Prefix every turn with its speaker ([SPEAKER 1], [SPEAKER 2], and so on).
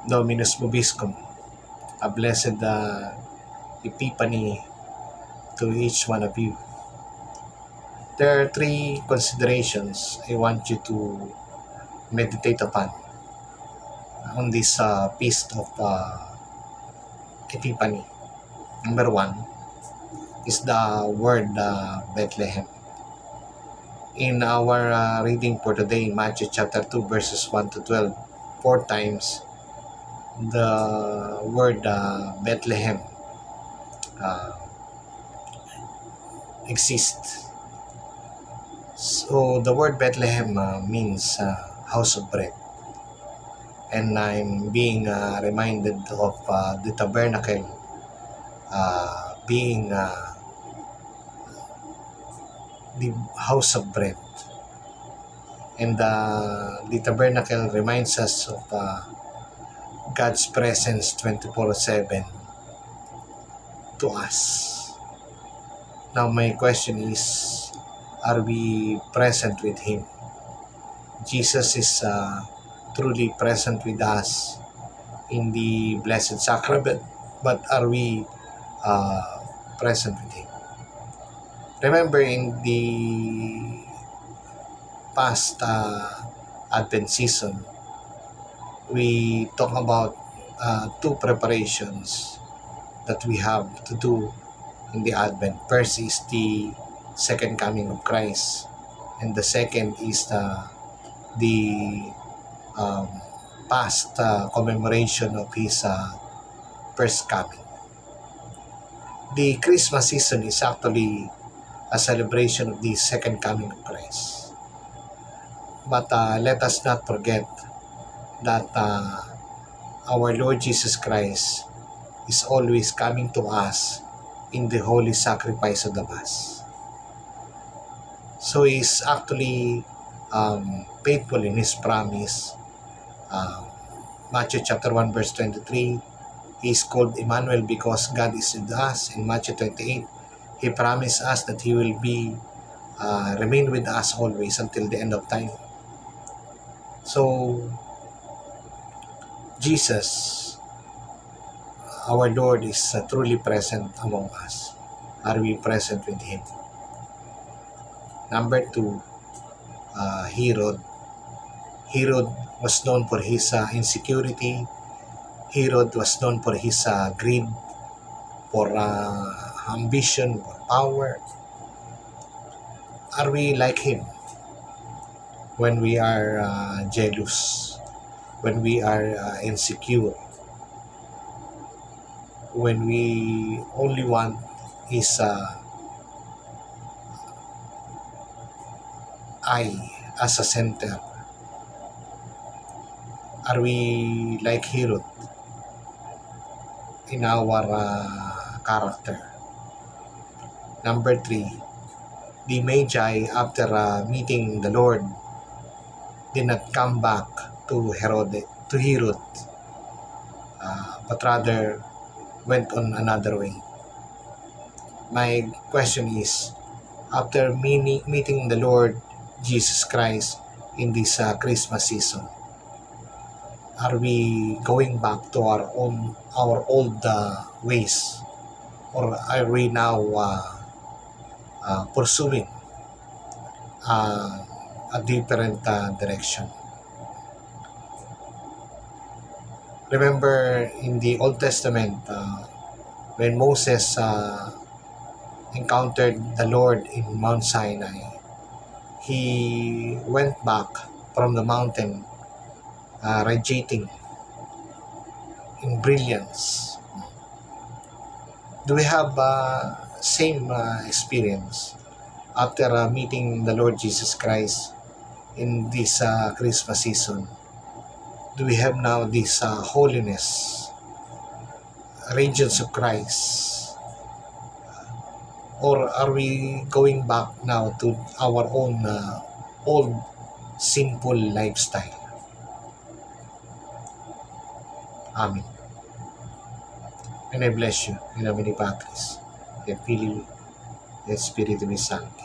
[SPEAKER 1] Dominus Vobiscum, a blessed Epiphany to each one of you. There are three considerations I want you to meditate upon on this feast of Epiphany. Number one is the word Bethlehem. In our reading for today, Matthew chapter 2, verses 1 to 12, 4 times the word Bethlehem uh, exists. So the word Bethlehem means house of bread. And I'm being reminded of the tabernacle being the house of bread. And the tabernacle reminds us of God's presence 24/7 to us. Now my question is, are we present with Him? Jesus is truly present with us in the Blessed Sacrament, but are we present with Him? Remember, in the past Advent season, we talk about two preparations that we have to do in the Advent. First is the second coming of Christ, and the second is the past commemoration of His first coming. The Christmas season is actually a celebration of the second coming of Christ. But let us not forget that our Lord Jesus Christ is always coming to us in the holy sacrifice of the Mass. So He is actually faithful in His promise. Matthew chapter 1 verse 23, He is called Emmanuel because God is with us. In Matthew 28, He promised us that He will be remain with us always until the end of time. So Jesus, our Lord, is truly present among us. Are we present with Him? Number two, Herod. Herod was known for his insecurity. Herod was known for his greed, for ambition, for power. Are we like him when we are jealous, when we are insecure, when we only want his I as a center? Are we like Herod in our character? Number three, the Magi, after meeting the Lord, did not come back to Herod, but rather went on another way. My question is, after meeting the Lord Jesus Christ in this Christmas season, are we going back to our old ways, or are we now pursuing a different direction? Remember, in the Old Testament, when Moses encountered the Lord in Mount Sinai, he went back from the mountain radiating in brilliance. Do we have same experience after meeting the Lord Jesus Christ in this Christmas season? Do we have now this holiness, radiance of Christ? Or are we going back now to our own old sinful lifestyle? Amen. And I bless you in nomine Patris et Filii et Spiritui Sancti.